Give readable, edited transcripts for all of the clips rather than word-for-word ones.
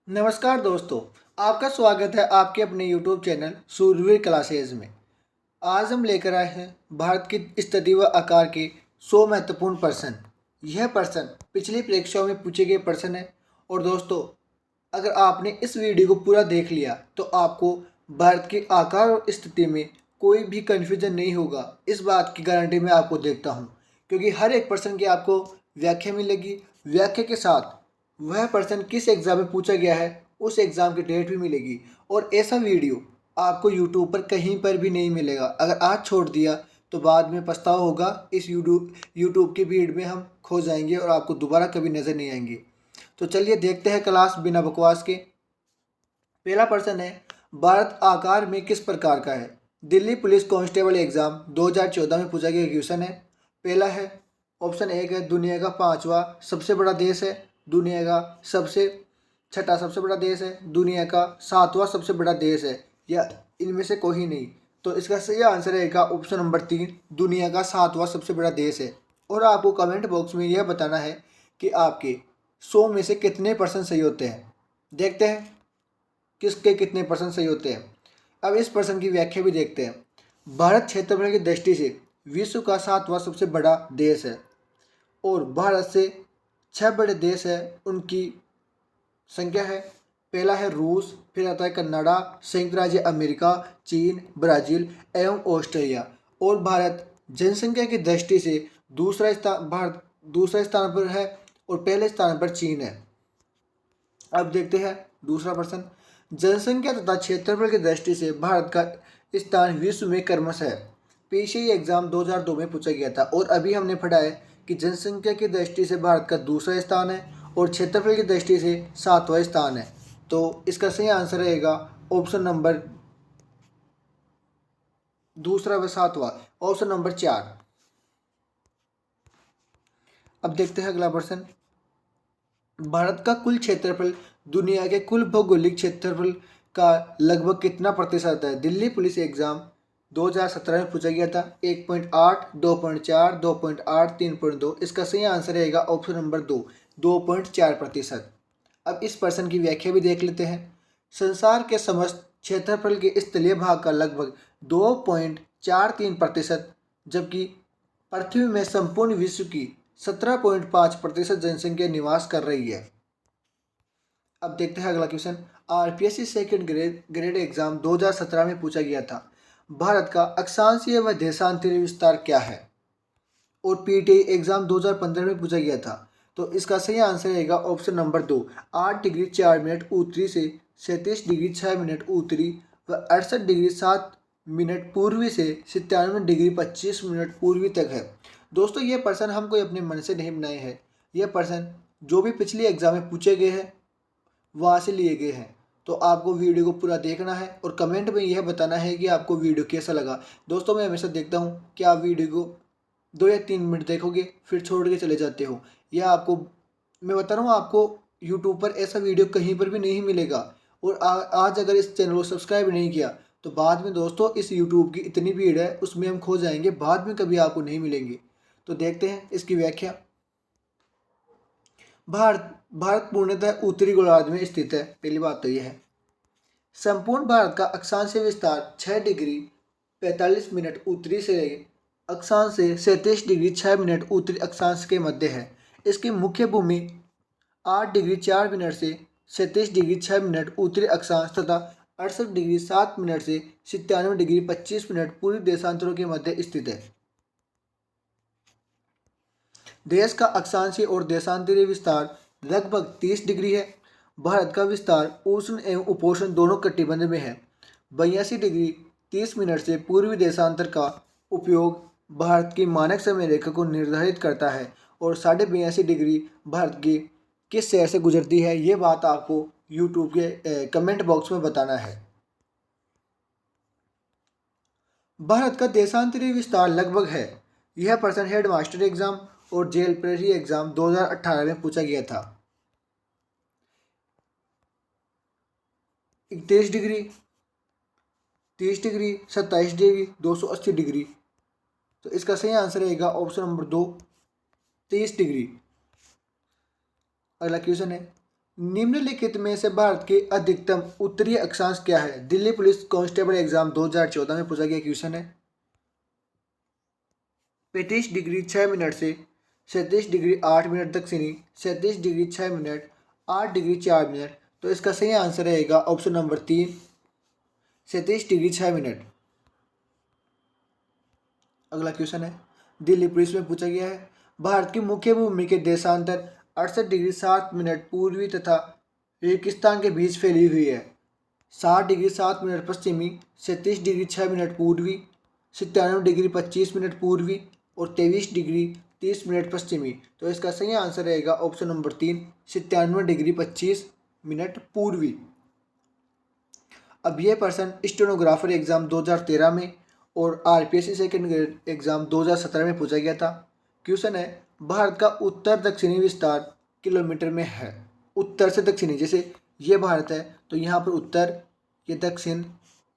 नमस्कार दोस्तों, आपका स्वागत है आपके अपने YouTube चैनल सूरवीर क्लासेज में। आज हम लेकर आए हैं भारत की स्थिति व आकार के 100 महत्वपूर्ण प्रश्न। यह प्रश्न पिछली परीक्षाओं में पूछे गए प्रश्न है और दोस्तों, अगर आपने इस वीडियो को पूरा देख लिया तो आपको भारत के आकार और स्थिति में कोई भी कन्फ्यूजन नहीं होगा। इस बात की गारंटी मैं आपको देता हूँ, क्योंकि हर एक प्रश्न की आपको व्याख्या मिलेगी। व्याख्या के साथ वह प्रश्न किस एग्ज़ाम में पूछा गया है उस एग्ज़ाम की डेट भी मिलेगी। और ऐसा वीडियो आपको यूट्यूब पर कहीं पर भी नहीं मिलेगा। अगर आज छोड़ दिया तो बाद में पछतावा होगा। इस यूट्यूब की भीड़ में हम खो जाएंगे और आपको दोबारा कभी नज़र नहीं आएंगे। तो चलिए देखते हैं क्लास बिना बकवास के। पहला प्रश्न है, भारत आकार में किस प्रकार का है? दिल्ली पुलिस कांस्टेबल एग्जाम 2014 में पूछा गया क्वेश्चन है। पहला है, ऑप्शन एक है दुनिया का पांचवा सबसे बड़ा देश है, दुनिया का छठा सबसे बड़ा देश है, दुनिया का सातवां सबसे बड़ा देश है, या इनमें से कोई नहीं। तो इसका सही आंसर रहेगा ऑप्शन नंबर 3, दुनिया का सातवां सबसे बड़ा देश है। और आपको कमेंट बॉक्स में यह बताना है कि आपके 100 में से कितने परसेंट सही होते हैं। देखते हैं किसके कितने परसेंट सही होते हैं। अब इस प्रश्न की व्याख्या भी देखते हैं। भारत क्षेत्रफल की दृष्टि से विश्व का सातवां सबसे बड़ा देश है और भारत से 6 बड़े देश हैं। उनकी संख्या है, पहला है रूस, फिर आता है कनाडा, संयुक्त राज्य अमेरिका, चीन, ब्राज़ील एवं ऑस्ट्रेलिया। और भारत जनसंख्या की दृष्टि से भारत दूसरे स्थान पर है और पहले स्थान पर चीन है। अब देखते हैं दूसरा प्रश्न। जनसंख्या तथा क्षेत्रफल की दृष्टि से भारत का स्थान विश्व में क्रमश है। पीछे ही एग्जाम 2002 में पूछा गया था और अभी हमने पढ़ा है कि जनसंख्या की दृष्टि से भारत का दूसरा स्थान है और क्षेत्रफल की दृष्टि से सातवां स्थान है। तो इसका सही आंसर रहेगा ऑप्शन नंबर दूसरा व सातवां, ऑप्शन नंबर 4। अब देखते हैं अगला प्रश्न। भारत का कुल क्षेत्रफल दुनिया के कुल भौगोलिक क्षेत्रफल का लगभग कितना प्रतिशत है? दिल्ली पुलिस एग्जाम 2017 में पूछा गया था। 1.8, 2.4, 2.8, 3.2। इसका सही आंसर रहेगा ऑप्शन नंबर 2, 2.4%। अब इस प्रश्न की व्याख्या भी देख लेते हैं। संसार के समस्त क्षेत्रफल के स्थलीय भाग का लगभग 2.43%, जबकि पृथ्वी में संपूर्ण विश्व की 17.5% जनसंख्या निवास कर रही है। अब देखते हैं अगला question. RPSC second grade exam 2017 में पूछा गया था। भारत का अक्षांशीय व देशांतरीय विस्तार क्या है? और पीटीआई एग्जाम 2015 में पूछा गया था। तो इसका सही आंसर रहेगा ऑप्शन नंबर 2, 8 डिग्री 4 मिनट उत्तरी से 37 डिग्री 6 मिनट उत्तरी व 68 डिग्री 7 मिनट पूर्वी से 97 डिग्री 25 मिनट पूर्वी तक है। दोस्तों, ये प्रश्न हम कोई अपने मन से नहीं बनाए हैं। यह प्रश्न जो भी पिछले एग्जाम में पूछे गए हैं वहाँ से लिए गए हैं। तो आपको वीडियो को पूरा देखना है और कमेंट में यह बताना है कि आपको वीडियो कैसा लगा। दोस्तों, मैं हमेशा देखता हूँ कि आप वीडियो को 2 या 3 मिनट देखोगे फिर छोड़ के चले जाते हो। यह आपको मैं बता रहा हूँ, आपको यूट्यूब पर ऐसा वीडियो कहीं पर भी नहीं मिलेगा। और आज अगर इस चैनल को सब्सक्राइब नहीं किया तो बाद में दोस्तों इस यूट्यूब की इतनी भीड़ है उसमें हम खो जाएंगे, बाद में कभी आपको नहीं मिलेंगे। तो देखते हैं इसकी व्याख्या। भारत भारत पूर्णतः उत्तरी गोलार्ध में स्थित है। पहली बात तो यह है। संपूर्ण भारत का अक्षांशीय विस्तार 6 डिग्री 45 मिनट उत्तरी से अक्षांश से 37 डिग्री 6 मिनट उत्तरी अक्षांश के मध्य है। इसकी मुख्य भूमि 8 डिग्री 4 मिनट से 37 डिग्री 6 मिनट उत्तरी अक्षांश तथा 68 डिग्री 7 मिनट से 97 डिग्री 25 मिनट पूर्वी देशांतरों के मध्य स्थित है। देश का अक्षांशीय और देशांतरीय विस्तार लगभग 30 डिग्री है। भारत का विस्तार उष्ण एवं उपोष्ण दोनों कटिबंध में है। 82 डिग्री 30 मिनट से पूर्वी देशांतर का उपयोग भारत की मानक समय रेखा को निर्धारित करता है और 82.5 डिग्री भारत की किस शहर से गुजरती है, ये बात आपको यूट्यूब के कमेंट बॉक्स में बताना है। भारत का देशांतरीय विस्तार लगभग है। यह प्रश्न हेड मास्टर एग्जाम और जेल प्रहरी एग्जाम 2018 में पूछा गया था। 31 डिग्री, 30 डिग्री, 27 डिग्री, 280 डिग्री। तो इसका सही आंसर रहेगा ऑप्शन नंबर 2, 30 डिग्री। अगला क्वेश्चन है, निम्नलिखित में से भारत के अधिकतम उत्तरीय अक्षांश क्या है? दिल्ली पुलिस कांस्टेबल एग्जाम 2014 में पूछा गया क्वेश्चन है। 35 डिग्री 6 मिनट से 37 डिग्री 8 मिनट दक्षिणी, 37 डिग्री 6 मिनट 8 डिग्री 4 मिनट। तो इसका सही आंसर रहेगा ऑप्शन नंबर 3, 37 डिग्री 6 मिनट। अगला क्वेश्चन है, दिल्ली पुलिस में पूछा गया है, भारत की मुख्य भूमि के देशांतर 68 डिग्री 7 मिनट पूर्वी तथा रेगिस्तान के बीच फैली हुई है। 60 डिग्री 7 मिनट पश्चिमी, 37 डिग्री 6 मिनट पूर्वी, 97 डिग्री 25 मिनट पूर्वी और 23 डिग्री 30 मिनट पश्चिमी। तो इसका सही आंसर रहेगा ऑप्शन नंबर 3, 97 डिग्री 25 मिनट पूर्वी। अब यह पर्सन स्टेनोग्राफर एग्जाम 2013 में और आरपीएससी सेकंड ग्रेड एग्जाम 2017 में पूछा गया था। क्वेश्चन है, भारत का उत्तर दक्षिणी विस्तार किलोमीटर में है। उत्तर से दक्षिणी, जैसे ये भारत है तो यहाँ पर उत्तर, ये दक्षिण,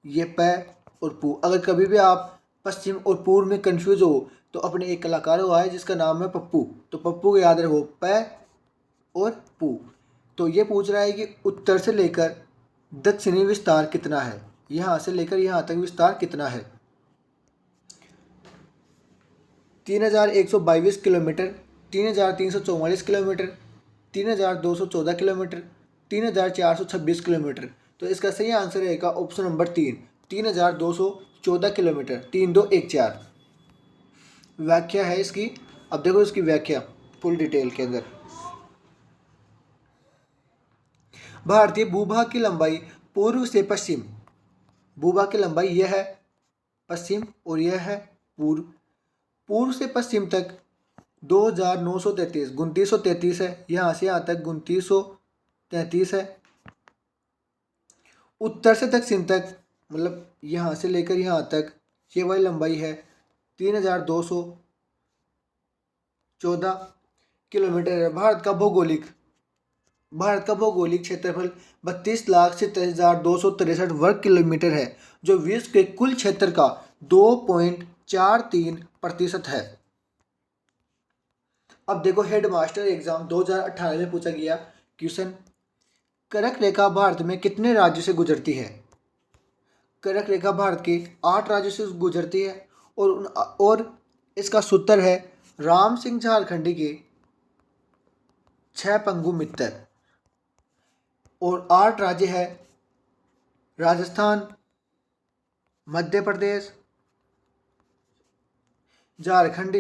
ये प और पू। अगर कभी भी आप पश्चिम और पूर्व में कंफ्यूज हो तो अपने एक कलाकार हुआ है जिसका नाम है पप्पू, तो पप्पू को याद रखो, प और पू। तो ये पूछ रहा है कि उत्तर से लेकर दक्षिणी विस्तार कितना है, यहाँ से लेकर यहाँ तक विस्तार कितना है। 3122 किलोमीटर, 3344 किलोमीटर, 3214 किलोमीटर, 3426 किलोमीटर। तो इसका सही आंसर रहेगा ऑप्शन नंबर 3, 3214 किलोमीटर, 3214। व्याख्या है इसकी। अब देखो इसकी व्याख्या फुल डिटेल के अंदर। भारतीय भूभाग की लंबाई पूर्व से पश्चिम, भूभाग की लंबाई यह है पश्चिम और यह है पूर्व, पूर्व से पश्चिम तक 2933, 2933 है, यहाँ से यहाँ तक 2933 है। उत्तर से दक्षिण तक, मतलब यहाँ से लेकर यहाँ तक ये वाली लंबाई है 3214 किलोमीटर है। भारत का भौगोलिक क्षेत्रफल 32,70,263 वर्ग किलोमीटर है, जो विश्व के कुल क्षेत्र का 2.43% है। अब देखो हेडमास्टर एग्जाम 2018 में पूछा गया क्वेश्चन, कर्क रेखा भारत में कितने राज्यों से गुजरती है? कर्क रेखा भारत के 8 राज्यों से गुजरती है और इसका सूत्र है राम सिंह झारखंडी के 6 पंगु मित्र। और 8 राज्य है राजस्थान, मध्य प्रदेश, झारखंड,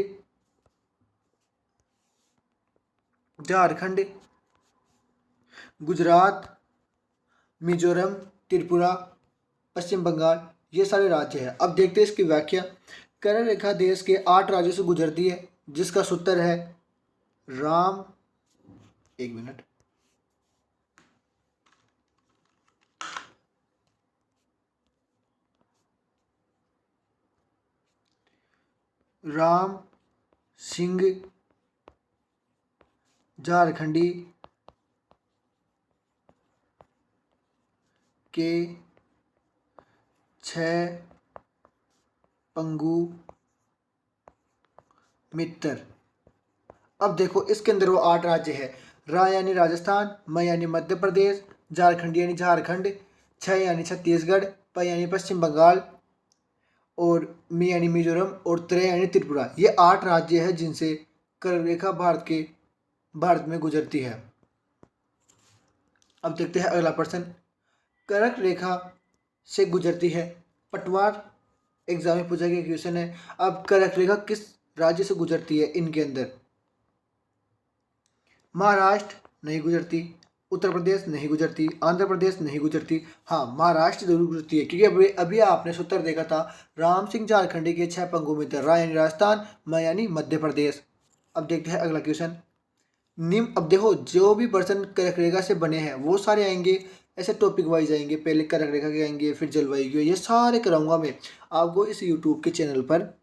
गुजरात, मिजोरम, त्रिपुरा, पश्चिम बंगाल, ये सारे राज्य हैं। अब देखते हैं इसकी व्याख्या। कर्क रेखा देश के 8 राज्यों से गुजरती है, जिसका सूत्र है राम, एक मिनट, राम सिंह झारखंडी के 6 पंगु मित्र। अब देखो इसके अंदर वो 8 राज्य है, रा यानी राजस्थान, म यानी मध्य प्रदेश, झारखंड यानी झारखंड, छ यानी छत्तीसगढ़, प यानी पश्चिम बंगाल और मी यानी मिजोरम और त्रे यानी त्रिपुरा। ये 8 राज्य है जिनसे कर्क रेखा भारत में गुजरती है। अब देखते हैं अगला प्रश्न, कर्क रेखा से गुजरती है, पटवार एग्जाम में पूछा गया क्वेश्चन है। अब कर्क रेखा किस राज्य से गुजरती है? इनके अंदर महाराष्ट्र नहीं गुजरती, उत्तर प्रदेश नहीं गुजरती, आंध्र प्रदेश नहीं गुजरती। हाँ, महाराष्ट्र जरूर गुजरती है, क्योंकि अभी आपने सूत्र देखा था राम सिंह झारखंडी के 6 पंगु मित्र, रा यानी राजस्थान, म यानी मध्य प्रदेश। अब देखते हैं अगला क्वेश्चन। अब देखो जो भी पर्सन कर्क रेखा से बने हैं वो सारे आएंगे, ऐसे टॉपिक वाइज आएंगे, पहले कर्क रेखा के आएंगे, फिर जलवायु के, ये सारे कराऊंगा मैं आपको इस यूट्यूब के चैनल पर।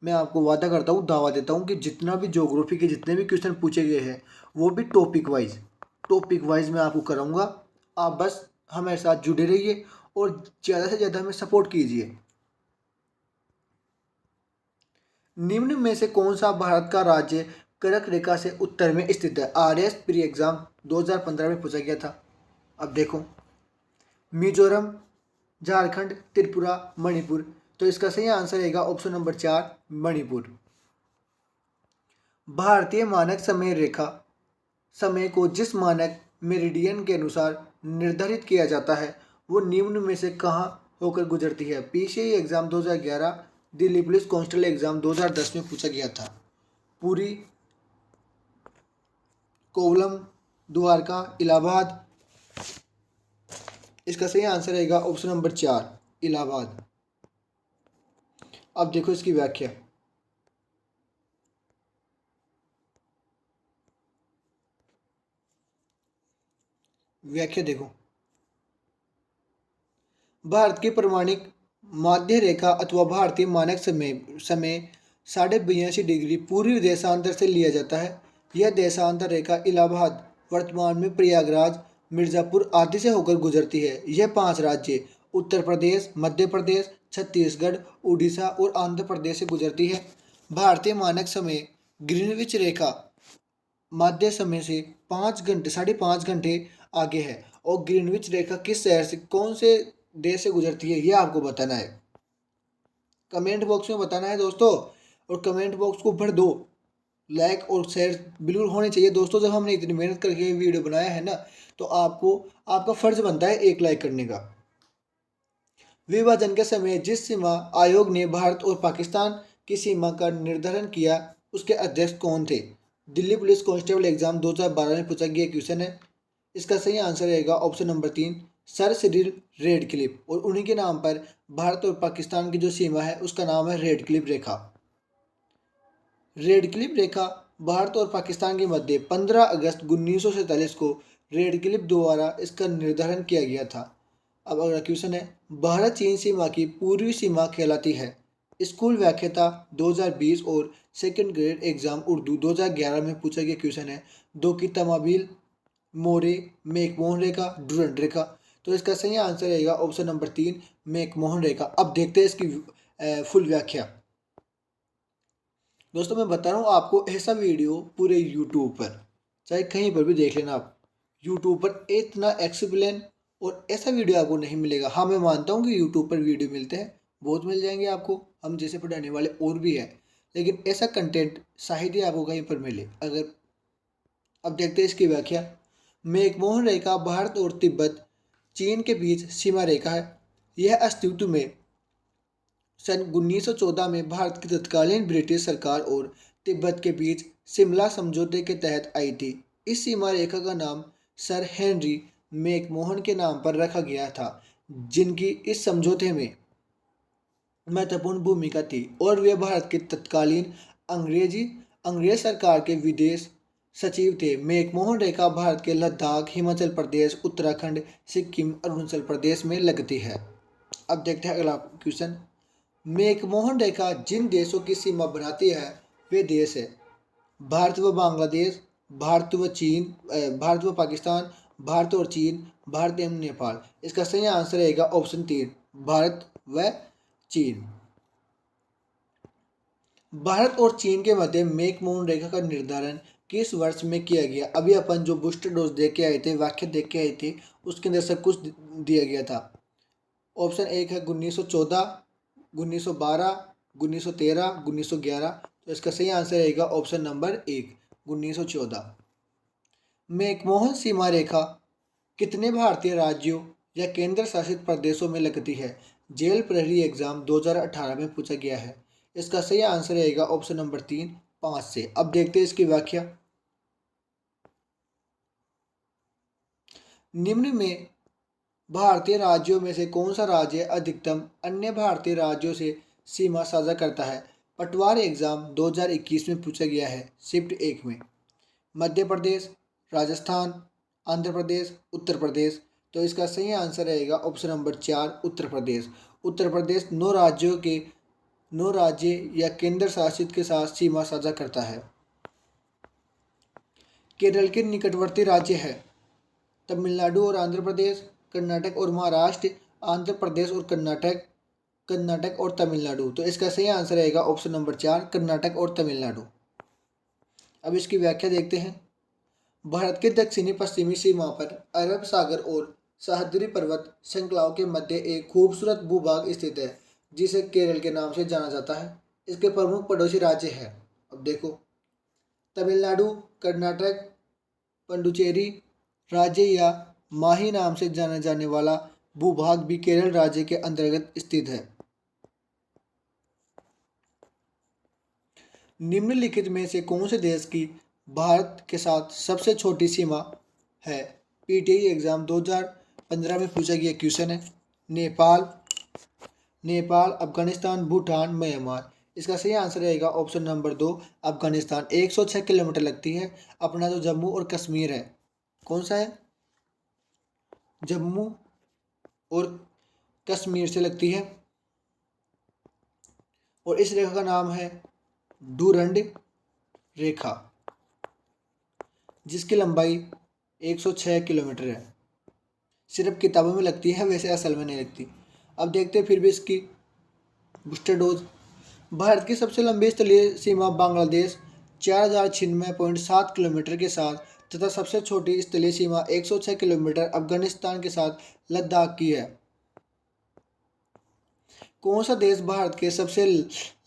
मैं आपको वादा करता हूँ, दावा देता हूँ कि जितना भी ज्योग्राफी के जितने भी क्वेश्चन पूछे गए हैं वो भी टॉपिक वाइज मैं आपको कराऊंगा। आप बस हमारे साथ जुड़े रहिए और ज़्यादा से ज़्यादा हमें सपोर्ट कीजिए। निम्न में से कौन सा भारत का राज्य कर्क रेखा से उत्तर में स्थित है। आरएस प्री एग्जाम 2015 में पूछा गया था। अब देखो, मिजोरम, झारखंड, त्रिपुरा, मणिपुर। तो इसका सही आंसर रहेगा ऑप्शन नंबर 4 मणिपुर। भारतीय मानक समय रेखा समय को जिस मानक मेरिडियन के अनुसार निर्धारित किया जाता है वो निम्न में से कहाँ होकर गुजरती है। PCI exam 2011, Delhi police constable exam 2010 में पूछा गया था। पुरी, कोवलम, द्वारका, इलाहाबाद। इसका सही आंसर रहेगा ऑप्शन नंबर 4 इलाहाबाद। अब देखो इसकी व्याख्या। देखो, भारत की प्रमाणिक माध्य रेखा अथवा भारतीय मानक समय समय 82.5 डिग्री पूर्वी देशांतर से लिया जाता है। यह देशांतर रेखा इलाहाबाद, वर्तमान में प्रयागराज, मिर्जापुर आदि से होकर गुजरती है। यह 5 राज्य उत्तर प्रदेश, मध्य प्रदेश, छत्तीसगढ़, उड़ीसा और आंध्र प्रदेश से गुजरती है। भारतीय मानक समय ग्रीनविच रेखा मध्य समय से 5 घंटे 5.5 घंटे आगे है। और ग्रीनविच रेखा किस शहर से, कौन से देश से गुजरती है, यह आपको बताना है। कमेंट बॉक्स में बताना है दोस्तों, और कमेंट बॉक्स को भर दो। लाइक और शेयर बिल्कुल होने चाहिए दोस्तों। जब हमने इतनी मेहनत करके वीडियो बनाया है ना, तो आपको आपका फर्ज बनता है एक लाइक करने का। विभाजन के समय जिस सीमा आयोग ने भारत और पाकिस्तान की सीमा का निर्धारण किया उसके अध्यक्ष कौन थे। दिल्ली पुलिस कांस्टेबल एग्जाम 2012 में पूछा गया क्वेश्चन है। इसका सही आंसर रहेगा option number 3 sir Cyril Radcliffe. और उन्हीं के नाम पर भारत और पाकिस्तान की जो सीमा है उसका नाम है रेडक्लिफ रेखा। रेडक्लिफ रेखा भारत और पाकिस्तान के मध्य 15 अगस्त 1947 को रेडक्लिफ द्वारा इसका निर्धारण किया गया था। अब अगला क्वेश्चन है, भारत चीन सीमा की पूर्वी सीमा कहलाती है। स्कूल व्याख्याता 2020 और सेकंड ग्रेड एग्जाम उर्दू 2011 में पूछा गया क्वेश्चन है। दो की तमाबिल, मोरे, मैकमोहन रेखा, डुरंट रेखा। तो इसका सही आंसर रहेगा ऑप्शन नंबर 3 मैकमोहन रेखा। अब देखते हैं इसकी फुल व्याख्या। दोस्तों मैं बता रहा हूँ आपको, ऐसा वीडियो पूरे यूट्यूब पर चाहे कहीं पर भी देख लेना आप, यूट्यूब पर इतना एक्सप्लेन और ऐसा वीडियो आपको नहीं मिलेगा। हाँ मैं मानता हूँ कि यूट्यूब पर वीडियो मिलते हैं, बहुत मिल जाएंगे आपको, हम जैसे पढ़ाने वाले और भी है, लेकिन ऐसा कंटेंट शायद ही आपको कहीं पर मिले। अगर अब देखते हैं इसकी व्याख्या। मैकमोहन रेखा भारत और तिब्बत चीन के बीच सीमा रेखा है। यह अस्तित्व में सन 1914 में भारत की तत्कालीन ब्रिटिश सरकार और तिब्बत के बीच शिमला समझौते के तहत आई थी। इस सीमा रेखा का नाम सर हेनरी मैकमोहन के नाम पर रखा गया था, जिनकी इस समझौते में महत्वपूर्ण भूमिका थी और वे भारत के तत्कालीन अंग्रेज सरकार के विदेश सचिव थे। मैकमोहन रेखा भारत के लद्दाख, हिमाचल प्रदेश, उत्तराखंड, सिक्किम, अरुणाचल प्रदेश में लगती है। अब देखते हैं अगला क्वेश्चन। मैकमोहन रेखा जिन देशों की सीमा बनाती है वे देश है भारत व बांग्लादेश, भारत व चीन, भारत व पाकिस्तान, भारत और चीन, भारत एवं नेपाल। इसका सही आंसर रहेगा ऑप्शन 3 भारत व चीन। भारत और चीन के मध्य मैकमोहन रेखा का निर्धारण किस वर्ष में किया गया। अभी अपन जो बूस्टर डोज देख के आए थे, व्याख्या देख के आए थे, उसके अंदर सब कुछ दिया गया था। ऑप्शन 1 है 1914, 1912, 1913, 1911। तो इसका सही आंसर रहेगा ऑप्शन नंबर 1 1914। मैकमोहन सीमा रेखा कितने भारतीय राज्यों या केंद्र शासित प्रदेशों में लगती है। जेल प्रहरी एग्जाम 2018 में पूछा गया है। इसका सही आंसर रहेगा ऑप्शन नंबर 3 5 से। अब देखते हैं इसकी व्याख्या। निम्न में भारतीय राज्यों में से कौन सा राज्य अधिकतम अन्य भारतीय राज्यों से सीमा साझा करता है। पटवार एग्जाम 2021 में पूछा गया है शिफ्ट 1 में। मध्य प्रदेश, राजस्थान, आंध्र प्रदेश, उत्तर प्रदेश। तो इसका सही आंसर रहेगा ऑप्शन नंबर 4 उत्तर प्रदेश। उत्तर प्रदेश 9 राज्य या केंद्र शासित के साथ सीमा साझा करता है। केरल के निकटवर्ती राज्य है तमिलनाडु और आंध्र प्रदेश, कर्नाटक और महाराष्ट्र, आंध्र प्रदेश और कर्नाटक और तमिलनाडु। तो इसका सही आंसर रहेगा ऑप्शन नंबर 4 कर्नाटक और तमिलनाडु। अब इसकी व्याख्या देखते हैं। भारत के दक्षिणी पश्चिमी सीमा पर अरब सागर और सह्याद्री पर्वत श्रृंखलाओं के मध्य एक खूबसूरत भूभाग स्थित है जिसे केरल के नाम से जाना जाता है। इसके प्रमुख पड़ोसी राज्य हैं, अब देखो, तमिलनाडु, कर्नाटक, पुडुचेरी राज्य या माही नाम से जाना जाने वाला भूभाग भी केरल राज्य के अंतर्गत स्थित है। निम्नलिखित में से कौन से देश की भारत के साथ सबसे छोटी सीमा है? पीटीआई एग्जाम 2015 में पूछा गया क्वेश्चन है। नेपाल, अफगानिस्तान, भूटान, म्यांमार। इसका सही आंसर रहेगा ऑप्शन नंबर 2, अफगानिस्तान। 106 किलोमीटर लगती है। अपना जो जम्मू और कश्मीर है, कौन सा है? जम्मू और कश्मीर से लगती है और इस रेखा का नाम है डूरंड रेखा, जिसकी लंबाई 106 किलोमीटर है। सिर्फ किताबों में लगती है, वैसे असल में नहीं लगती। अब देखते हैं फिर भी इसकी बूस्टर डोज। भारत की सबसे लंबी स्थलीय सीमा बांग्लादेश 4096.7 किलोमीटर के साथ तथा सबसे छोटी स्थलीय सीमा 106 किलोमीटर अफगानिस्तान के साथ लद्दाख की है। कौन सा देश भारत के सबसे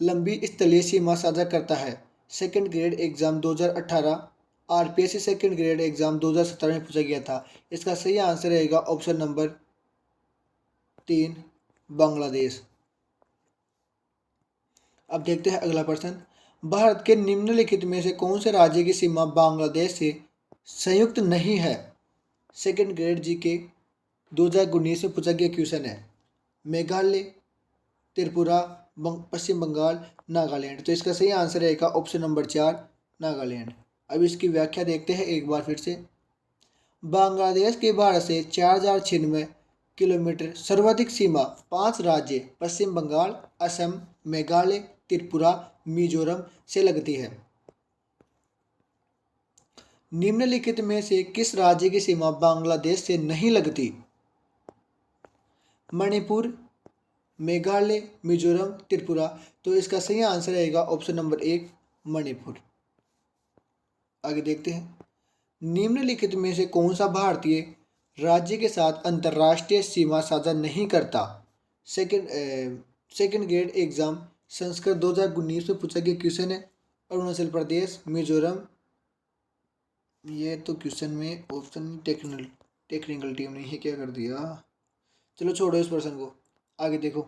लंबी स्थलीय सीमा साझा करता है? Second grade exam 2018, RPSC second grade exam 2017 में पूछा गया था। इसका सही आंसर रहेगा ऑप्शन नंबर 3, बांग्लादेश। अब देखते हैं अगला प्रश्न। भारत के निम्नलिखित में से कौन से राज्य की सीमा बांग्लादेश से संयुक्त नहीं है? सेकंड ग्रेड जीके 2019 में पूछा गया क्वेश्चन है। मेघालय, त्रिपुरा, पश्चिम बंगाल, नागालैंड। तो इसका सही आंसर रहेगा ऑप्शन नंबर 4, नागालैंड। अब इसकी व्याख्या देखते हैं एक बार फिर से। बांग्लादेश के भारत से 4096 किलोमीटर सर्वाधिक सीमा 5 राज्य पश्चिम बंगाल, असम, मेघालय, त्रिपुरा, मिजोरम से लगती है। निम्नलिखित में से किस राज्य की सीमा बांग्लादेश से नहीं लगती? मणिपुर, मेघालय, मिजोरम, त्रिपुरा। तो इसका सही आंसर रहेगा ऑप्शन नंबर 1, मणिपुर। आगे देखते हैं। निम्नलिखित में से कौन सा भारतीय राज्य के साथ अंतर्राष्ट्रीय सीमा साझा नहीं करता? सेकंड ग्रेड एग्जाम संस्कृत 2019 में पूछा गया क्वेश्चन है। अरुणाचल प्रदेश, मिजोरम। ये तो क्वेश्चन में ऑप्शन टेक्निकल टीम ने क्या कर दिया, चलो छोड़ो इस प्रश्न को। आगे देखो।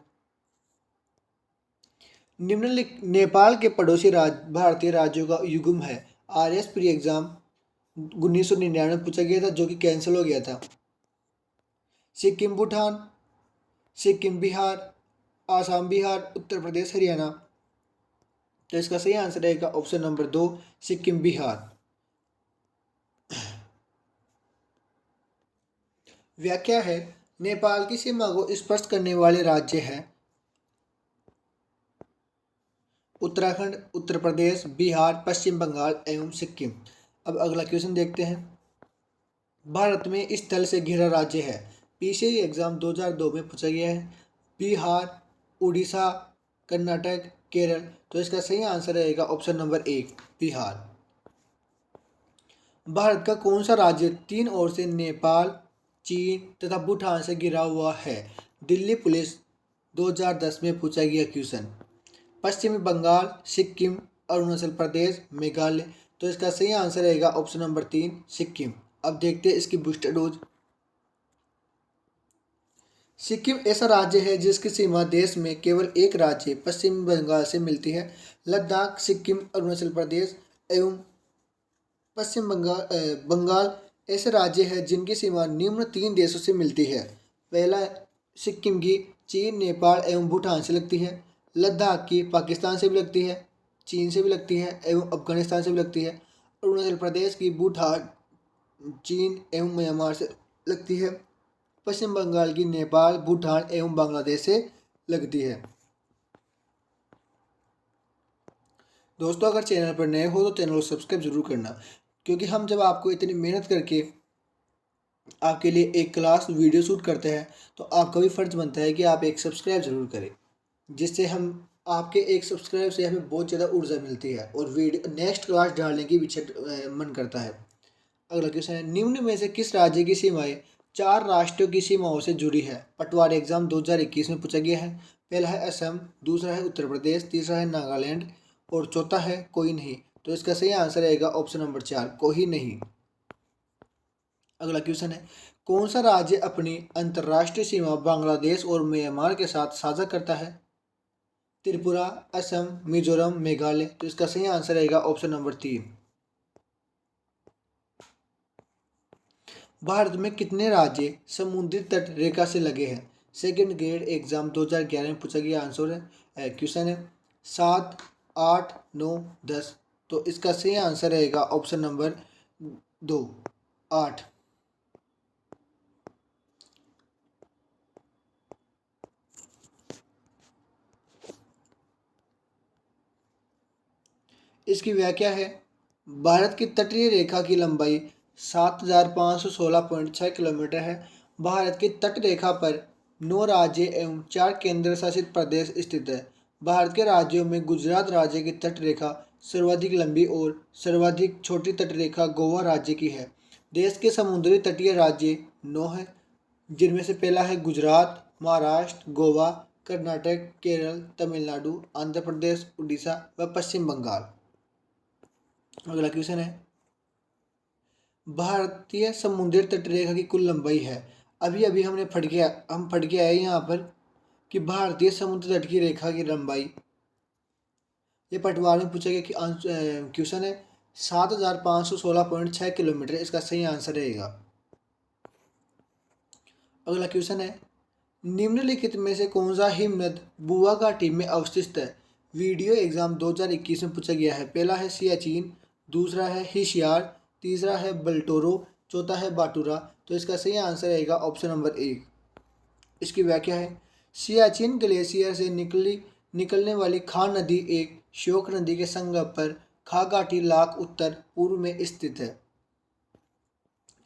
निम्नलिखित नेपाल के पड़ोसी भारतीय राज्यों का युग्म है। आरएस प्री एग्जाम 1999 में पूछा गया था, जो कि कैंसिल हो गया था। सिक्किम, भूटान, सिक्किम, बिहार, आसाम, बिहार, उत्तर प्रदेश, हरियाणा। तो इसका सही आंसर रहेगा ऑप्शन नंबर 2, सिक्किम, बिहार। व्याख्या है। नेपाल की सीमा को स्पर्श करने वाले राज्य हैं उत्तराखंड, उत्तर प्रदेश, बिहार, पश्चिम बंगाल एवं सिक्किम। अब अगला क्वेश्चन देखते हैं। भारत में इस स्थल से घिरा राज्य है। पीसीआई एग्जाम 2002 में पूछा गया है। बिहार, उड़ीसा, कर्नाटक, केरल। तो इसका सही आंसर रहेगा ऑप्शन नंबर 1, बिहार। भारत का कौन सा राज्य 3 ओर से नेपाल, चीन तथा भूटान से घिरा हुआ है? दिल्ली पुलिस 2010 में पूछा गया क्वेश्चन। पश्चिमी बंगाल, सिक्किम, अरुणाचल प्रदेश, मेघालय। तो इसका सही आंसर रहेगा ऑप्शन नंबर 3, सिक्किम। अब देखते हैं इसकी बूस्टर डोज। सिक्किम ऐसा राज्य है जिसकी सीमा देश में केवल एक राज्य पश्चिम बंगाल से मिलती है। लद्दाख, सिक्किम, अरुणाचल प्रदेश एवं पश्चिम बंगाल ऐसे राज्य हैं जिनकी सीमा निम्न 3 देशों से मिलती है। पहला सिक्किम की चीन, नेपाल एवं भूटान से लगती है। लद्दाख की पाकिस्तान से भी लगती है, चीन से भी लगती है एवं अफगानिस्तान से भी लगती है। अरुणाचल प्रदेश की भूटान, चीन एवं म्यांमार से लगती है। पश्चिम बंगाल की नेपाल, भूटान एवं बांग्लादेश से लगती है। दोस्तों, अगर चैनल पर नए हो तो चैनल को सब्सक्राइब जरूर करना, क्योंकि हम जब आपको इतनी मेहनत करके आपके लिए एक क्लास वीडियो शूट करते हैं तो आपका भी फ़र्ज़ बनता है कि आप एक सब्सक्राइब ज़रूर करें, जिससे हम आपके एक सब्सक्राइब से हमें बहुत ज़्यादा ऊर्जा मिलती है और वीडियो नेक्स्ट क्लास डालने की भी मन करता है। अगला क्वेश्चन है, निम्न में से किस राज्य की सीमाएं चार राष्ट्रों की सीमाओं से जुड़ी है? पटवारी एग्जाम 2021 में पूछा गया है। पहला है असम, दूसरा है उत्तर प्रदेश, तीसरा है नागालैंड और चौथा है कोई नहीं। तो इसका सही आंसर रहेगा ऑप्शन नंबर 4, कोई नहीं। अगला क्वेश्चन है, कौन सा राज्य अपनी अंतर्राष्ट्रीय सीमा बांग्लादेश और म्यांमार के साथ साझा करता है? त्रिपुरा, असम, मिजोरम, मेघालय। तो इसका सही आंसर रहेगा ऑप्शन नंबर 3। भारत में कितने राज्य समुद्री तट रेखा से लगे हैं? सेकंड ग्रेड एग्जाम 2011 में पूछा गया आंसर है क्वेश्चन है 7, 8, 9, 10। तो इसका सही आंसर रहेगा ऑप्शन नंबर 2, 8। इसकी व्याख्या है, भारत की तटीय रेखा की लंबाई 7,516.6 किलोमीटर है। भारत की तट रेखा पर 9 राज्य एवं 4 केंद्र शासित प्रदेश स्थित है। भारत के राज्यों में गुजरात राज्य की तट रेखा सर्वाधिक लंबी और सर्वाधिक छोटी तट रेखा गोवा राज्य की है। देश के समुद्री तटीय राज्य 9 हैं, जिनमें से पहला है गुजरात, महाराष्ट्र, गोवा, कर्नाटक, केरल, तमिलनाडु, आंध्र प्रदेश, उड़ीसा व पश्चिम बंगाल। अगला क्वेश्चन है, भारतीय समुद्री तटरेखा की कुल लंबाई है। अभी अभी हम पढ़ के आए यहाँ पर कि भारतीय समुद्र तट की रेखा की लंबाई, ये पटवार में पूछा गया कि क्वेश्चन है 7,516.6 किलोमीटर। इसका सही आंसर रहेगा। अगला क्वेश्चन है, निम्नलिखित में से कौन सा हिमनद बुआ घाटी में अवस्थित है? वीडियो एग्जाम 2021 में पूछा गया है। पहला है सियाचिन, दूसरा है हिशियार, तीसरा है बल्टोरो, चौथा है बाटूरा। तो इसका सही आंसर रहेगा ऑप्शन नंबर 1। इसकी व्याख्या है, सियाचिन ग्लेशियर से निकलने वाली खा नदी एक श्योक नदी के संगम पर खा घाटी लाख उत्तर पूर्व में स्थित है।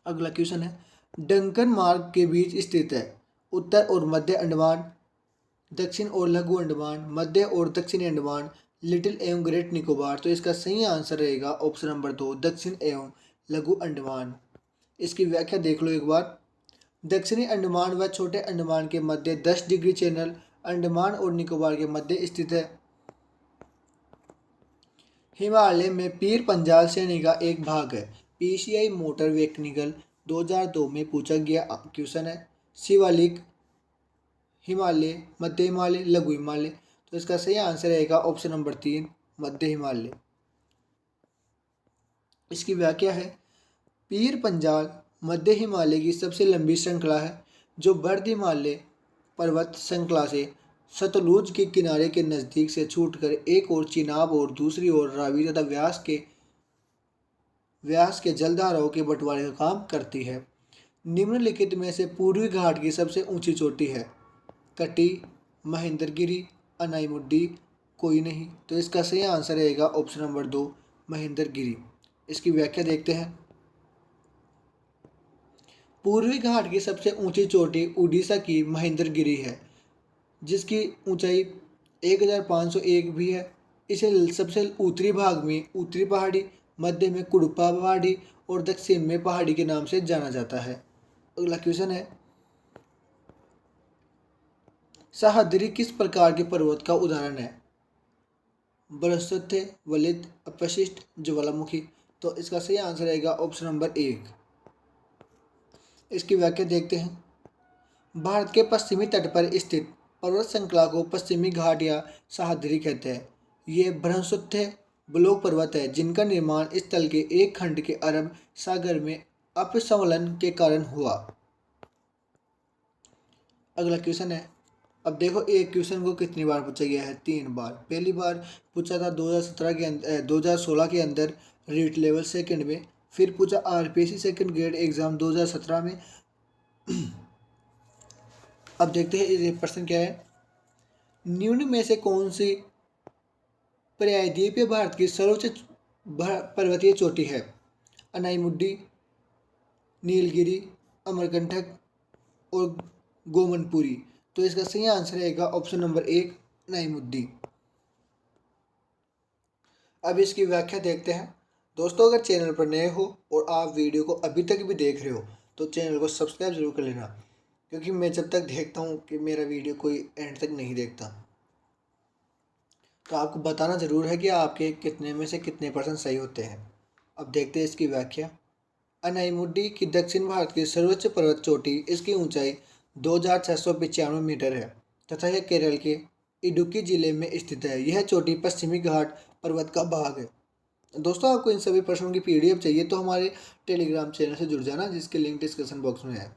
अगला क्वेश्चन है, डंकन मार्ग के बीच स्थित है। उत्तर और मध्य अंडमान, दक्षिण और लघु अंडमान, मध्य और दक्षिणी अंडमान, लिटिल एवं ग्रेट निकोबार। तो इसका सही आंसर रहेगा ऑप्शन नंबर 2, दक्षिण एवं लघु अंडमान। इसकी व्याख्या देख लो एक बार। दक्षिणी अंडमान व छोटे अंडमान के मध्य 10 डिग्री चैनल अंडमान और निकोबार के मध्य स्थित है। हिमालय में पीर पंजाल श्रेणी का एक भाग है। पीसीआई मोटर व्हीकल 2002 में पूछा गया क्वेश्चन है, शिवालिक, हिमालय, मध्य हिमालय, लघु हिमालय। तो इसका सही आंसर रहेगा ऑप्शन नंबर 3, मध्य हिमालय। इसकी व्याख्या है, पीर पंजाल मध्य हिमालय की सबसे लंबी श्रृंखला है जो बर्द हिमालय पर्वत श्रृंखला से सतलुज के किनारे के नज़दीक से छूटकर एक ओर चिनाब और दूसरी ओर रावी तथा व्यास के जलधाराओं के बंटवारे का काम करती है। निम्नलिखित में से पूर्वी घाट की सबसे ऊंची चोटी है? कटी, महेंद्रगिरी, अनाईमुड्डी, कोई नहीं। तो इसका सही आंसर रहेगा ऑप्शन नंबर 2, महेंद्रगिरी। इसकी व्याख्या देखते हैं। पूर्वी घाट की सबसे ऊंची चोटी उड़ीसा की महेंद्रगिरी है, जिसकी ऊंचाई 1501 भी है। इसे सबसे उत्तरी भाग में उत्तरी पहाड़ी, मध्य में कुडुपा पहाड़ी और दक्षिण में पहाड़ी के नाम से जाना जाता है। अगला क्वेश्चन है, सह्याद्री किस प्रकार के पर्वत का उदाहरण है? बृहस्पति, वलित, अपशिष्ट, ज्वालामुखी। तो इसका सही आंसर रहेगा ऑप्शन नंबर 1। इसकी व्याख्या देखते हैं। भारत के पश्चिमी तट पर स्थित पर्वत श्रृंखला को पश्चिमी घाट या सह्याद्री कहते हैं। ये बृहस्पति ब्लॉक पर्वत है जिनका निर्माण इस तल के एक खंड के अरब सागर में अपसंवलन के कारण हुआ। अगला क्वेश्चन है, अब देखो एक क्वेश्चन को कितनी बार पूछा गया है? 3 बार। पहली बार पूछा था 2016 के अंदर रीट लेवल सेकंड में, फिर पूछा आरपीएससी सेकंड ग्रेड एग्जाम 2017 में। अब देखते हैं ये प्रश्न क्या है। निम्न में से कौन सी प्रायद्वीपीय भारत की सर्वोच्च पर्वतीय चोटी है? अनाईमुड्डी, नीलगिरी, अमरकंटक और गोमनपुरी। तो इसका सही आंसर रहेगा ऑप्शन नंबर 1, अनाईमुड्डी। अब इसकी व्याख्या देखते हैं। दोस्तों, अगर चैनल पर नए हो और आप वीडियो को अभी तक भी देख रहे हो तो चैनल को सब्सक्राइब जरूर कर लेना, क्योंकि मैं जब तक देखता हूँ कि मेरा वीडियो कोई एंड तक नहीं देखता तो आपको बताना ज़रूर है कि आपके कितने में से कितने % सही होते हैं। अब देखते हैं इसकी व्याख्या। अनाईमुड्डी की दक्षिण भारत की सर्वोच्च पर्वत चोटी, इसकी ऊंचाई 2695 मीटर है तथा यह केरल के इडुक्की जिले में स्थित है। यह चोटी पश्चिमी घाट पर्वत का भाग है। दोस्तों, आपको इन सभी प्रश्नों की PDF चाहिए तो हमारे टेलीग्राम चैनल से जुड़ जाना, जिसके लिंक डिस्क्रिप्शन बॉक्स में है।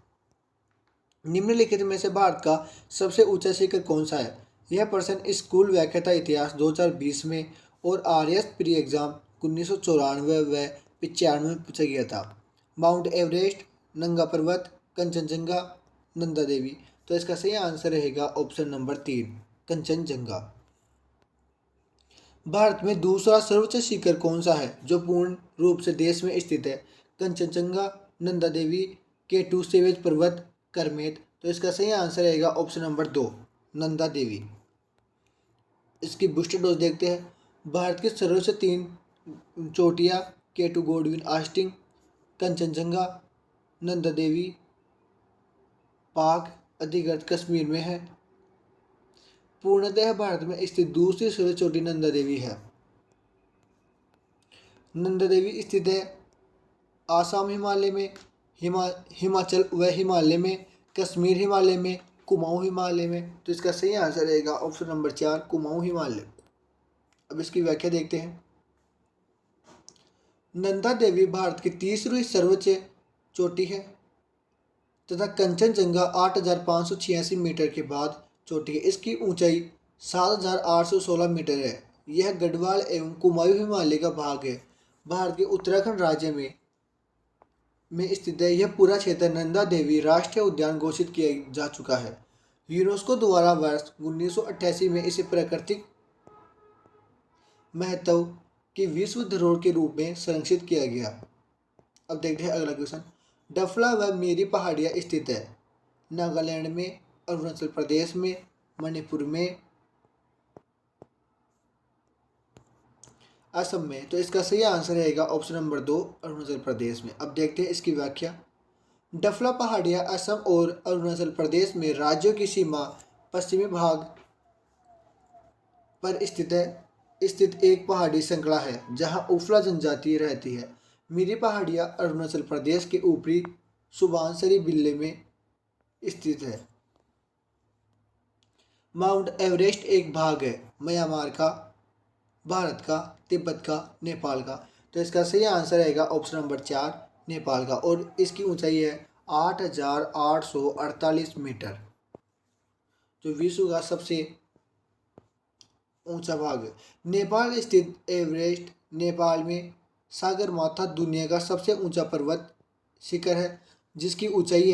निम्नलिखित में से भारत का सबसे ऊंचा शिखर कौन सा है? यह प्रश्न स्कूल व्याख्याता इतिहास 2020 में और RS प्री एग्जाम 1994 व 95 में पूछा गया था। माउंट एवरेस्ट, नंगा पर्वत, कंचनजंगा, नंदा देवी। तो इसका सही आंसर रहेगा ऑप्शन नंबर 3, कंचनजंगा। भारत में दूसरा सर्वोच्च शिखर कौन सा है जो पूर्ण रूप से देश में स्थित है? कंचनजंगा, नंदा देवी, K2 सेवेज पर्वत, करमेत। तो इसका सही आंसर रहेगा ऑप्शन नंबर 2, नंदा देवी। इसकी बूस्टर डोज देखते हैं। भारत की सर्वोच्च 3 चोटियाँ K2 गोडविन आस्टिंग, कंचनजंगा, नंदा देवी, पाक अधिकृत कश्मीर में है। पूर्णतः भारत में स्थित दूसरी सर्वोच्च चोटी नंदा देवी है। नंदा देवी स्थित है आसाम हिमालय में, हिमाचल व हिमालय में, कश्मीर हिमालय में, कुमाऊं हिमालय में। तो इसका सही आंसर रहेगा ऑप्शन नंबर 4, कुमाऊं हिमालय। अब इसकी व्याख्या देखते हैं। नंदा देवी भारत की तीसरी सर्वोच्च चोटी है तथा कंचनजंगा 8586 मीटर के बाद चोटी है। इसकी ऊंचाई 7816 मीटर है। यह गढ़वाल एवं कुमाऊं हिमालय का भाग है। भारत के उत्तराखंड राज्य में स्थित है। यह पूरा क्षेत्र नंदा देवी राष्ट्रीय उद्यान घोषित किया जा चुका है। यूनेस्को द्वारा वर्ष 1988 में इसे प्राकृतिक महत्व की विश्व धरोहर के रूप में संरक्षित किया गया। अब देखते हैं अगला क्वेश्चन। डफला व मेरी पहाड़ियाँ स्थित है नागालैंड में, अरुणाचल प्रदेश में, मणिपुर में, असम में। तो इसका सही आंसर रहेगा ऑप्शन नंबर 2, अरुणाचल प्रदेश में। अब देखते हैं इसकी व्याख्या। डफला पहाड़ियाँ असम और अरुणाचल प्रदेश में राज्यों की सीमा पश्चिमी भाग पर स्थित एक पहाड़ी श्रृंखला है जहां उफला जनजाति रहती है। मिरी पहाड़ियाँ अरुणाचल प्रदेश के ऊपरी सुबानसरी जिले में स्थित है। माउंट एवरेस्ट एक भाग है म्यांमार का, भारत का, तिब्बत का, नेपाल का। तो इसका सही आंसर रहेगा ऑप्शन नंबर 4, नेपाल का। और इसकी ऊंचाई है 8848 मीटर, जो विश्व का सबसे ऊंचा भाग है। नेपाल स्थित एवरेस्ट नेपाल में सागरमाथा दुनिया का सबसे ऊंचा पर्वत शिखर है, जिसकी ऊंचाई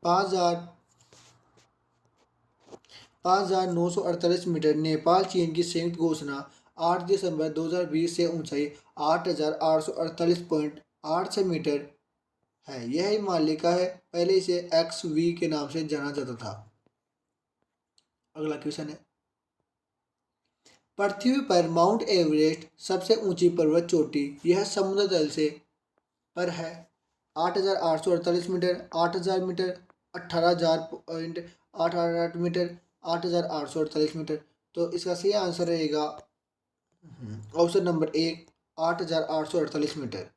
5,948 मीटर। नेपाल चीन की संयुक्त घोषणा 8 दिसंबर 2020 से ऊंचाई 8,848.86 मीटर है। यह हिमालय का है। पहले इसे XV के नाम से जाना जाता था। अगला क्वेश्चन है। पृथ्वी पर माउंट एवरेस्ट सबसे ऊंची पर्वत चोटी। यह समुद्र तल से पर है 8,848 मीटर, 8,000 मीटर, 18,000.888 मीटर, 8,848 मीटर। तो इसका सही आंसर रहेगा ऑप्शन नंबर 1, 8,848 मीटर।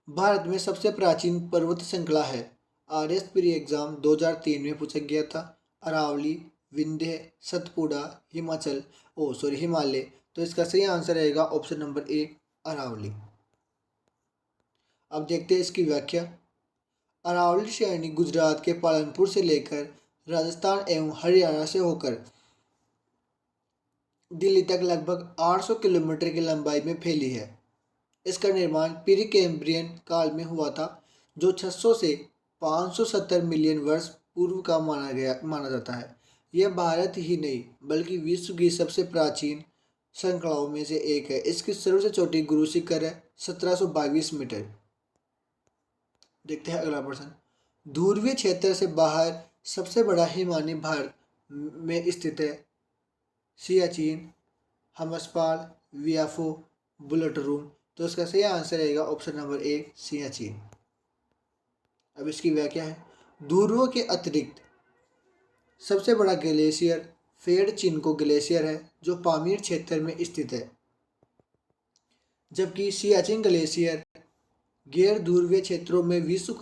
भारत में सबसे प्राचीन पर्वत श्रृंखला है। RS प्री एग्जाम 2003 में पूछा गया था। अरावली, विंध्य, सतपुड़ा, हिमालय। तो इसका सही आंसर रहेगा ऑप्शन नंबर 1, अरावली। अब देखते हैं इसकी व्याख्या। अरावली श्रेणी गुजरात के पालनपुर से लेकर राजस्थान एवं हरियाणा से होकर दिल्ली तक लगभग 800 किलोमीटर की लंबाई में फैली है। इसका निर्माण प्री कैम्ब्रियन काल में हुआ था, जो 600 से 570 मिलियन वर्ष पूर्व का माना जाता है। यह भारत ही नहीं बल्कि विश्व की सबसे प्राचीन श्रृंखलाओं में से एक है। इसकी सर्वोच्च चोटी गुरु शिखर है 1722 मीटर। देखते हैं अगला प्रश्न। ध्रुवीय क्षेत्र से बाहर सबसे बड़ा हिमानी भारत में स्थित है सियाचिन, हमसपाल, वियाफो, बुलटरूम। तो इसका सही आंसर रहेगा ऑप्शन नंबर 1 सियाचिन। अब इसकी व्याख्या है, ध्रुवों के अतिरिक्त सबसे बड़ा ग्लेशियर फेड चिनको ग्लेशियर है जो पामीर क्षेत्र में स्थित है, जबकि सियाचिन ग्लेशियर गैर ध्रुवीय क्षेत्रों में विश्व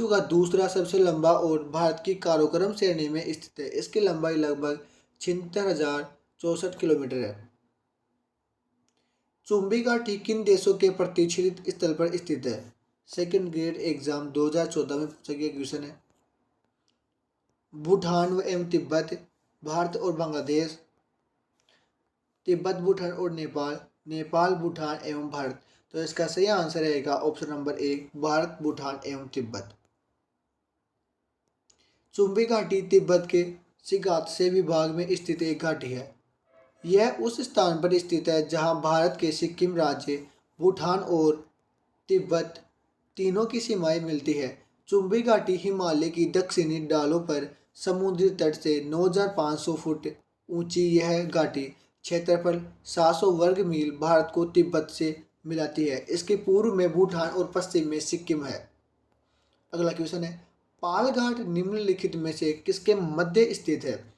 का दूसरा सबसे लंबा और भारत की काराकोरम श्रेणी में स्थित है। इसकी लंबाई लगभग 76,064 किलोमीटर है। चुंबी घाटी किन देशों के प्रतिष्ठित स्थल पर स्थित है? सेकंड ग्रेड एग्जाम 2014 में पूछा गया क्वेश्चन है। भूटान एवं तिब्बत, भारत और बांग्लादेश, तिब्बत, भूटान और नेपाल, नेपाल, भूटान एवं भारत। तो इसका सही आंसर रहेगा ऑप्शन नंबर 1 भारत, भूटान एवं तिब्बत। चुंबी घाटी तिब्बत के शिगात्से विभाग में स्थित एक घाटी है। यह उस स्थान पर स्थित है जहां भारत के सिक्किम राज्य, भूटान और तिब्बत तीनों की सीमाएं मिलती है। चुंबी घाटी हिमालय की दक्षिणी ढालों पर समुद्री तट से 9,500 फुट ऊंची यह घाटी क्षेत्रफल 700 वर्ग मील भारत को तिब्बत से मिलाती है। इसके पूर्व में भूटान और पश्चिम में सिक्किम है। अगला क्वेश्चन है, पाल घाट निम्नलिखित में से किसके मध्य स्थित है?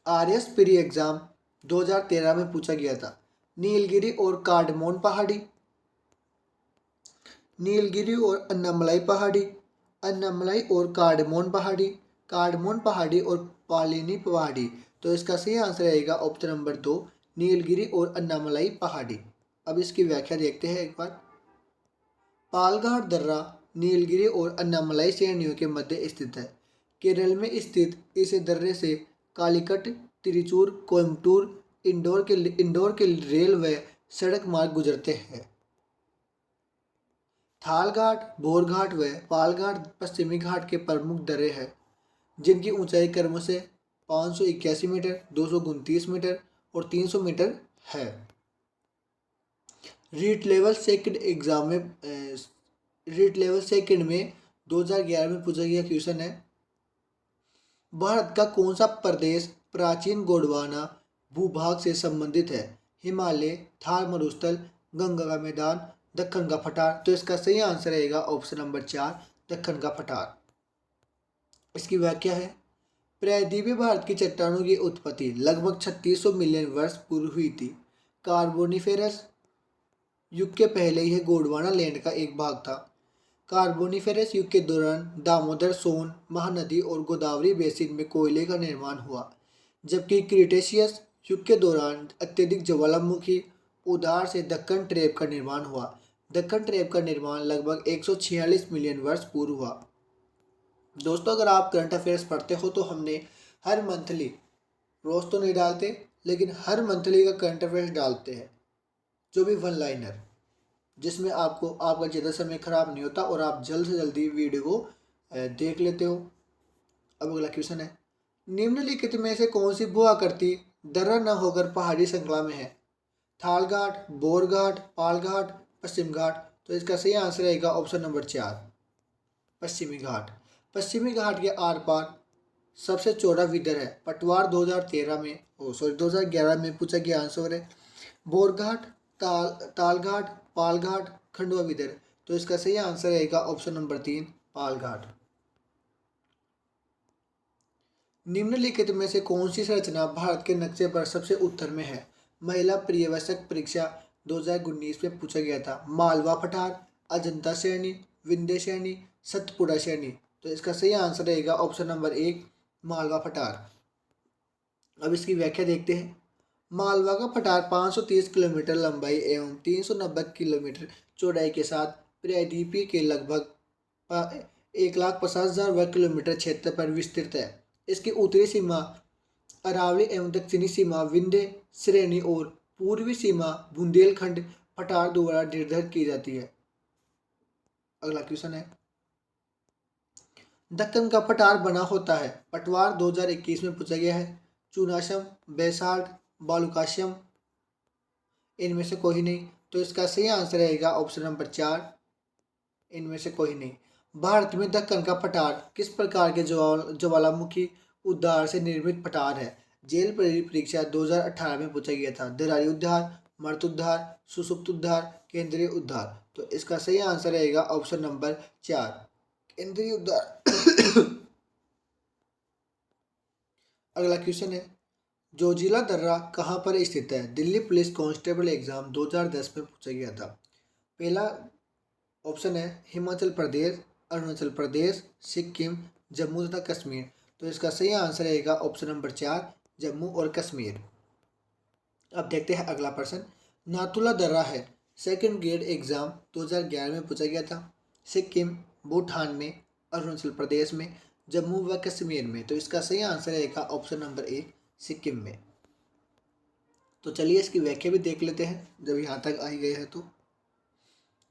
आरएस प्री एग्जाम 2013 में पूछा गया था। नीलगिरी और कार्डमोन पहाड़ी, नीलगिरी और अन्नामलाई पहाड़ी, अन्नामलाई और कार्डमोन पहाड़ी, कार्डमोन पहाड़ी और पालिनी पहाड़ी। तो इसका सही आंसर रहेगा ऑप्शन नंबर 2 नीलगिरी और अन्नामलाई पहाड़ी। अब इसकी व्याख्या देखते हैं एक बार। पालघाट दर्रा नीलगिरी और अन्नामलाई श्रेणियों के मध्य स्थित है। केरल में स्थित इस दर्रे से कालीकट, तिरुचूर, कोयम्बटूर, इंदौर के रेल व सड़क मार्ग गुजरते हैं। थालघाट, बोरघाट व पालघाट पश्चिमी घाट के प्रमुख दर्रे हैं, जिनकी ऊंचाई क्रमशः 581 मीटर, 229 मीटर और 300 मीटर है। रीट लेवल सेकंड में 2011 में पूछा गया क्वेश्चन है। भारत का कौन सा प्रदेश प्राचीन गोंडवाना भूभाग से संबंधित है? हिमालय, थार मरुस्थल, गंगा का मैदान, दक्कन का पठार। तो इसका सही आंसर रहेगा ऑप्शन नंबर 4 दक्कन का पठार। इसकी व्याख्या है, प्रायद्वीपीय भारत की चट्टानों की उत्पत्ति लगभग 3600 मिलियन वर्ष पूर्व हुई थी। कार्बोनिफेरस युग के पहले यह गोंडवाना लैंड का एक भाग था। कार्बोनिफेरस युग के दौरान दामोदर, सोन, महानदी और गोदावरी बेसिन में कोयले का निर्माण हुआ, जबकि क्रीटेशियस युग के दौरान अत्यधिक ज्वालामुखी उद्गार से दक्कन ट्रैप का निर्माण हुआ। दक्कन ट्रैप का निर्माण लगभग 146 मिलियन वर्ष पूर्व हुआ। दोस्तों, अगर आप करंट अफेयर्स पढ़ते हो तो हमने हर मंथली, रोज तो नहीं डालते लेकिन हर मंथली का करंट अफेयर्स डालते हैं, जो भी वन लाइनर, जिसमें आपका ज़्यादा समय खराब नहीं होता और आप जल्द से जल्दी वीडियो को देख लेते हो। अब अगला क्वेश्चन है, निम्नलिखित में से कौन सी भू आकृति दर्रा न होकर पहाड़ी श्रृंखला में है? थालघाट, बोरघाट, पालघाट, पश्चिम घाट। तो इसका सही आंसर रहेगा ऑप्शन नंबर 4 पश्चिमी घाट। पश्चिमी घाट के आर पार सबसे चौड़ा विदर है। पटवार 2011 में पूछा गया आंसर है। बोरघाट, तालघाट, पालघाट, खंडवा विदर। तो इसका सही आंसर रहेगा ऑप्शन नंबर 3 पालघाट। निम्नलिखित में से कौन सी संरचना भारत के नक्शे पर सबसे उत्तर में है? महिला पर्यवेक्षक परीक्षा 2019 में पूछा गया था। मालवा पठार, अजंता श्रेणी, विंध्य श्रेणी, सतपुड़ा श्रेणी। तो इसका सही आंसर रहेगा ऑप्शन नंबर 1 मालवा पठार। अब इसकी व्याख्या देखते हैं। मालवा का पठार 530 किलोमीटर लंबाई एवं 390 किलोमीटर चौड़ाई के साथ प्रायद्वीपीय के लगभग 1,50,000 वर्ग किलोमीटर क्षेत्र पर विस्तृत है। इसकी उत्तरी सीमा अरावली एवं दक्षिणी सीमा विंध्य श्रेणी और पूर्वी सीमा बुंदेलखंड पठार द्वारा निर्धारित की जाती है। अगला क्वेश्चन है, दक्कन का पठार बना होता है। पटवार 2021 में पूछा गया है। चुनाशम, बैसाल्ट, बालुकाश्यम, इनमें से कोई नहीं। तो इसका सही आंसर रहेगा ऑप्शन नंबर 4 इनमें से कोई नहीं। भारत में दक्कन का पठार किस प्रकार के ज्वालामुखी उद्गार से निर्मित पठार है? जेल परीक्षा 2018 में पूछा गया था। दरारी उद्धार, मर्त उद्धार, सुषुप्त उद्धार, केंद्रीय उद्धार। तो इसका सही आंसर रहेगा ऑप्शन नंबर 4, केंद्रीय उद्धार। अगला क्वेश्चन है, जोजिला दर्रा कहाँ पर स्थित है? दिल्ली पुलिस कांस्टेबल एग्जाम 2010 में पूछा गया था। पहला ऑप्शन है हिमाचल प्रदेश, अरुणाचल प्रदेश, सिक्किम, जम्मू तथा कश्मीर। तो इसका सही आंसर रहेगा ऑप्शन नंबर 4, जम्मू और कश्मीर। अब देखते हैं अगला प्रश्न, नाथुला दर्रा है सेकंड ग्रेड एग्जाम 2011 में पूछा गया था। सिक्किम, भूटान में, अरुणाचल प्रदेश में, जम्मू व कश्मीर में। तो इसका सही आंसर रहेगा ऑप्शन नंबर 1, सिक्किम में। तो चलिए इसकी व्याख्या भी देख लेते हैं जब यहाँ तक आई गई है। तो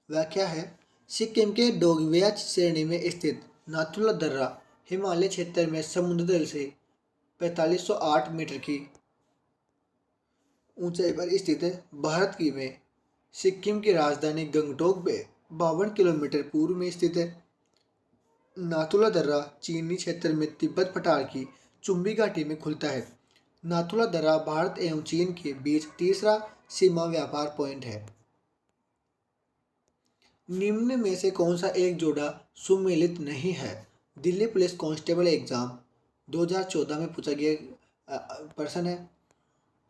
व्याख्या है, सिक्किम के डोंगविया श्रेणी में स्थित नाथुला दर्रा हिमालय क्षेत्र में समुद्र तल से 4508 मीटर की ऊंचाई पर स्थित है। भारत की में सिक्किम की राजधानी गंगटोक में 52 किलोमीटर पूर्व में स्थित है। नाथुला दर्रा चीनी क्षेत्र में तिब्बत पठार की चुंबी घाटी में खुलता है। नाथुला दर्रा भारत एवं चीन के बीच तीसरा सीमा व्यापार पॉइंट है। निम्न में से कौन सा एक जोड़ा सुमेलित नहीं है? दिल्ली पुलिस कांस्टेबल एग्जाम 2014 में पूछा गया प्रश्न है।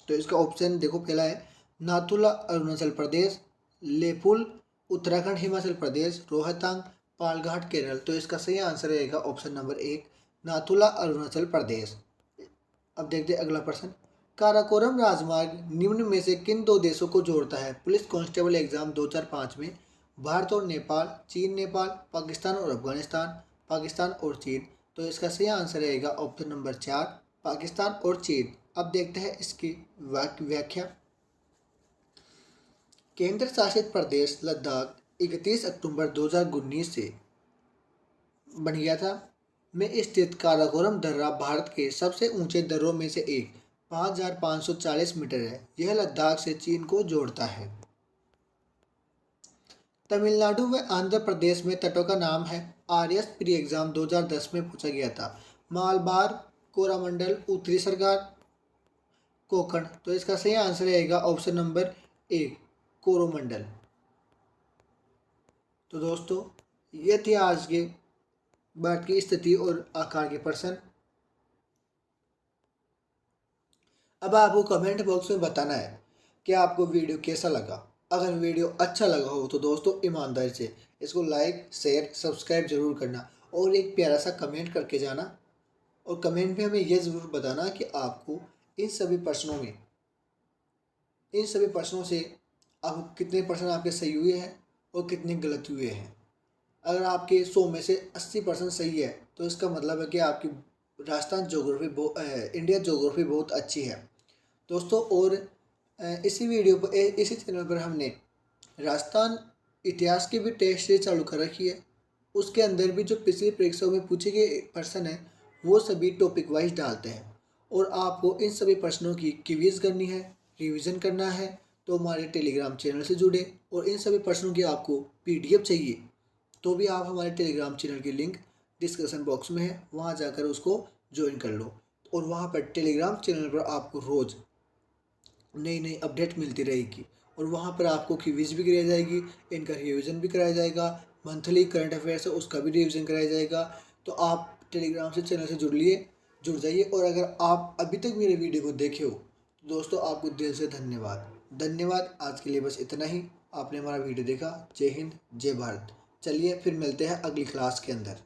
तो इसका ऑप्शन देखो, पहला है नाथुला अरुणाचल प्रदेश, लेपुल उत्तराखंड हिमाचल प्रदेश, रोहतांग पालघाट केरल। तो इसका सही आंसर रहेगा ऑप्शन नंबर 1, नाथुला अरुणाचल प्रदेश। अब देखते हैं अगला प्रश्न, काराकोरम राजमार्ग निम्न में से किन दो देशों को जोड़ता है? पुलिस कांस्टेबल एग्जाम 2005 में भारत और नेपाल, चीन नेपाल, पाकिस्तान और अफगानिस्तान, पाकिस्तान और चीन। तो इसका सही आंसर रहेगा ऑप्शन नंबर 4, पाकिस्तान और चीन। अब देखते हैं इसकी व्याख्या। केंद्र शासित प्रदेश लद्दाख 31 अक्टूबर 2019 से बन गया था में स्थित काराकोरम दर्रा भारत के सबसे ऊंचे दर्रों में से एक 5540 मीटर है। यह लद्दाख से चीन को जोड़ता है। तमिलनाडु व आंध्र प्रदेश में तटों का नाम है। आरएस प्री एग्जाम 2010 में पूछा गया था। मालबार, कोरामंडल, उत्तरी सरकार, कोकण। तो इसका सही आंसर रहेगा ऑप्शन नंबर 1, कोरोमंडल। तो दोस्तों ये थे आज के भारत की स्थिति और आकार के प्रश्न। अब आपको कमेंट बॉक्स में बताना है कि आपको वीडियो कैसा लगा। अगर वीडियो अच्छा लगा हो तो दोस्तों ईमानदारी से इसको लाइक, शेयर, सब्सक्राइब जरूर करना और एक प्यारा सा कमेंट करके जाना। और कमेंट में हमें यह ज़रूर बताना कि आपको इन सभी प्रश्नों से आपको कितने प्रश्न आपके सही हुए हैं और कितने गलत हुए हैं। अगर आपके 100 में से 80% सही है तो इसका मतलब है कि आपकी इंडिया ज्योग्राफी बहुत अच्छी है दोस्तों। और इसी चैनल पर हमने राजस्थान इतिहास की भी टेस्ट सीरीज चालू कर रखी है। उसके अंदर भी जो पिछली परीक्षाओं में पूछे गए प्रश्न हैं वो सभी टॉपिक वाइज डालते हैं। और आपको इन सभी प्रश्नों की क्विज करनी है, रिवीजन करना है तो हमारे टेलीग्राम चैनल से जुड़े। और इन सभी प्रश्नों की आपको PDF चाहिए तो भी आप हमारे टेलीग्राम चैनल की लिंक डिस्क्रिप्शन बॉक्स में है, वहाँ जाकर उसको ज्वाइन कर लो। और वहाँ पर टेलीग्राम चैनल पर आपको रोज़ नई नई अपडेट मिलती रहेगी। और वहाँ पर आपको क्विज भी कराई जाएगी, इनका रिवीजन भी कराया जाएगा, मंथली करंट अफेयर्स है उसका भी रिवीजन कराया जाएगा। तो आप टेलीग्राम से चैनल से जुड़ जाइए। और अगर आप अभी तक मेरे वीडियो को देखे हो तो दोस्तों आपको दिल से धन्यवाद। आज के लिए बस इतना ही। आपने हमारा वीडियो देखा। जय हिंद, जय भारत। चलिए फिर मिलते हैं अगली क्लास के अंदर।